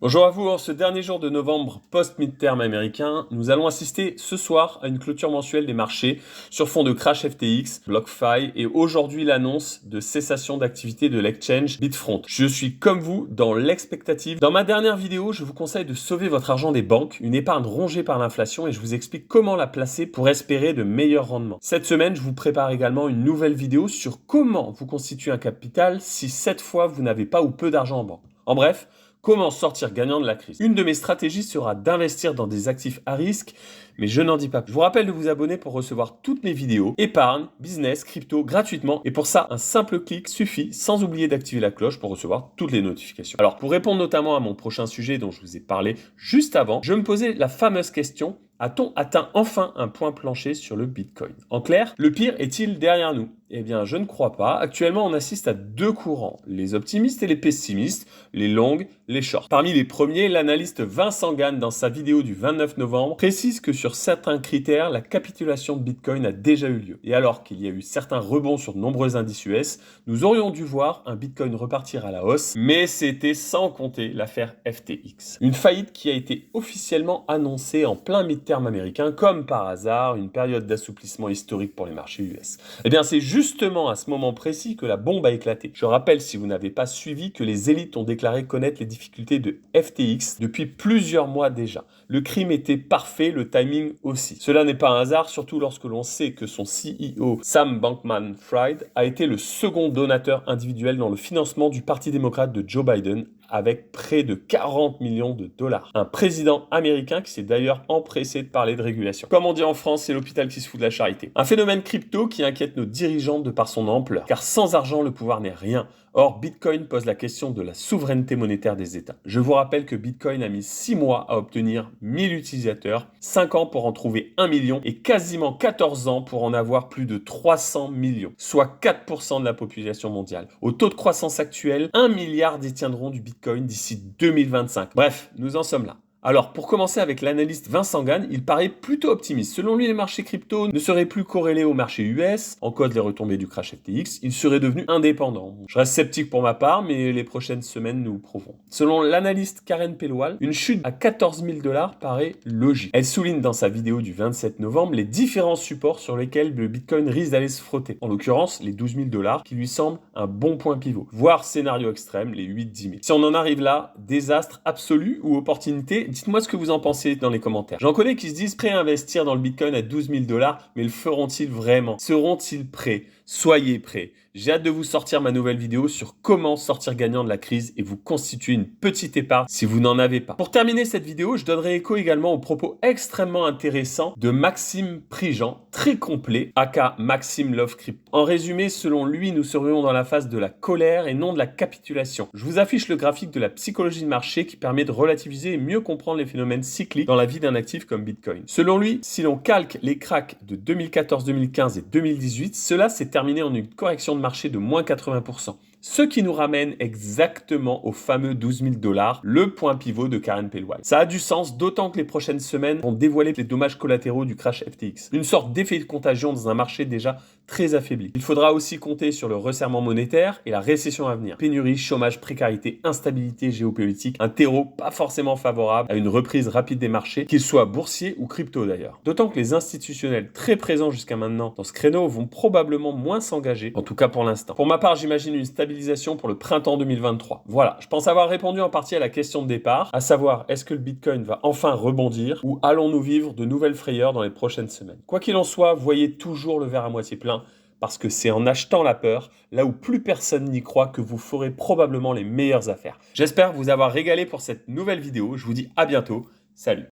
Bonjour à vous, en ce dernier jour de novembre post-midterm américain, nous allons assister ce soir à une clôture mensuelle des marchés sur fond de crash FTX, BlockFi et aujourd'hui l'annonce de cessation d'activité de l'exchange Bitfront. Je suis comme vous dans l'expectative. Dans ma dernière vidéo, je vous conseille de sauver votre argent des banques, une épargne rongée par l'inflation et je vous explique comment la placer pour espérer de meilleurs rendements. Cette semaine, je vous prépare également une nouvelle vidéo sur comment vous constituer un capital si cette fois vous n'avez pas ou peu d'argent en banque. En bref, comment sortir gagnant de la crise? Une de mes stratégies sera d'investir dans des actifs à risque, mais je n'en dis pas plus. Je vous rappelle de vous abonner pour recevoir toutes mes vidéos, épargne, business, crypto, gratuitement. Et pour ça, un simple clic suffit, sans oublier d'activer la cloche pour recevoir toutes les notifications. Alors, pour répondre notamment à mon prochain sujet dont je vous ai parlé juste avant, je me posais la fameuse question: a-t-on atteint enfin un point plancher sur le Bitcoin? En clair, le pire est-il derrière nous? Eh bien, je ne crois pas. Actuellement, on assiste à deux courants, les optimistes et les pessimistes, les longs, les shorts. Parmi les premiers, l'analyste Vincent Gann, dans sa vidéo du 29 novembre, précise que sur certains critères, la capitulation de Bitcoin a déjà eu lieu. Et alors qu'il y a eu certains rebonds sur de nombreux indices US, nous aurions dû voir un Bitcoin repartir à la hausse, mais c'était sans compter l'affaire FTX. Une faillite qui a été officiellement annoncée en plein midterm américain, comme par hasard, une période d'assouplissement historique pour les marchés US. Eh bien, c'est justement à ce moment précis que la bombe a éclaté. Je rappelle, si vous n'avez pas suivi, que les élites ont déclaré connaître les difficultés de FTX depuis plusieurs mois déjà. Le crime était parfait, le timing aussi. Cela n'est pas un hasard, surtout lorsque l'on sait que son CEO, Sam Bankman-Fried, a été le second donateur individuel dans le financement du Parti démocrate de Joe Biden, avec près de 40 millions de dollars. Un président américain qui s'est d'ailleurs empressé de parler de régulation. Comme on dit en France, c'est l'hôpital qui se fout de la charité. Un phénomène crypto qui inquiète nos dirigeants de par son ampleur, car sans argent, le pouvoir n'est rien. Or, Bitcoin pose la question de la souveraineté monétaire des États. Je vous rappelle que Bitcoin a mis 6 mois à obtenir 1000 utilisateurs, 5 ans pour en trouver 1 million et quasiment 14 ans pour en avoir plus de 300 millions, soit 4% de la population mondiale. Au taux de croissance actuel, 1 milliard détiendront du Bitcoin d'ici 2025. Bref, nous en sommes là. Alors, pour commencer avec l'analyste Vincent Gann, il paraît plutôt optimiste. Selon lui, les marchés crypto ne seraient plus corrélés aux marchés US, en cause les retombées du crash FTX, ils seraient devenus indépendants. Je reste sceptique pour ma part, mais les prochaines semaines nous prouveront. Selon l'analyste Karen Pellewell, une chute à 14 000 $ paraît logique. Elle souligne dans sa vidéo du 27 novembre les différents supports sur lesquels le Bitcoin risque d'aller se frotter. En l'occurrence, les 12 000 $ qui lui semblent un bon point pivot, voire scénario extrême, les 8-10 000. Si on en arrive là, désastre absolu ou opportunité? Dites-moi ce que vous en pensez dans les commentaires. J'en connais qui se disent prêts à investir dans le Bitcoin à 12 000 $, mais le feront-ils vraiment? Seront-ils prêts? Soyez prêts. J'ai hâte de vous sortir ma nouvelle vidéo sur comment sortir gagnant de la crise et vous constituer une petite épargne si vous n'en avez pas. Pour terminer cette vidéo, je donnerai écho également aux propos extrêmement intéressants de Maxime Prigent, très complet, aka Maxime Love Crypto. En résumé, selon lui, nous serions dans la phase de la colère et non de la capitulation. Je vous affiche le graphique de la psychologie de marché qui permet de relativiser et mieux comprendre les phénomènes cycliques dans la vie d'un actif comme Bitcoin. Selon lui, si l'on calque les cracks de 2014, 2015 et 2018, cela s'est terminé en une correction de marché de moins 80%. Ce qui nous ramène exactement au fameux 12 000 $, le point pivot de Karen Pellewell. Ça a du sens, d'autant que les prochaines semaines vont dévoiler les dommages collatéraux du crash FTX. Une sorte d'effet de contagion dans un marché déjà très affaibli. Il faudra aussi compter sur le resserrement monétaire et la récession à venir. Pénurie, chômage, précarité, instabilité géopolitique, un terreau pas forcément favorable à une reprise rapide des marchés, qu'ils soient boursiers ou crypto d'ailleurs. D'autant que les institutionnels très présents jusqu'à maintenant dans ce créneau vont probablement moins s'engager, en tout cas pour l'instant. Pour ma part, j'imagine une stabilisation pour le printemps 2023. Voilà, je pense avoir répondu en partie à la question de départ, à savoir est-ce que le Bitcoin va enfin rebondir ou allons-nous vivre de nouvelles frayeurs dans les prochaines semaines. Quoi qu'il en soit, voyez toujours le verre à moitié plein, parce que c'est en achetant la peur, là où plus personne n'y croit, que vous ferez probablement les meilleures affaires. J'espère vous avoir régalé pour cette nouvelle vidéo, je vous dis à bientôt, salut.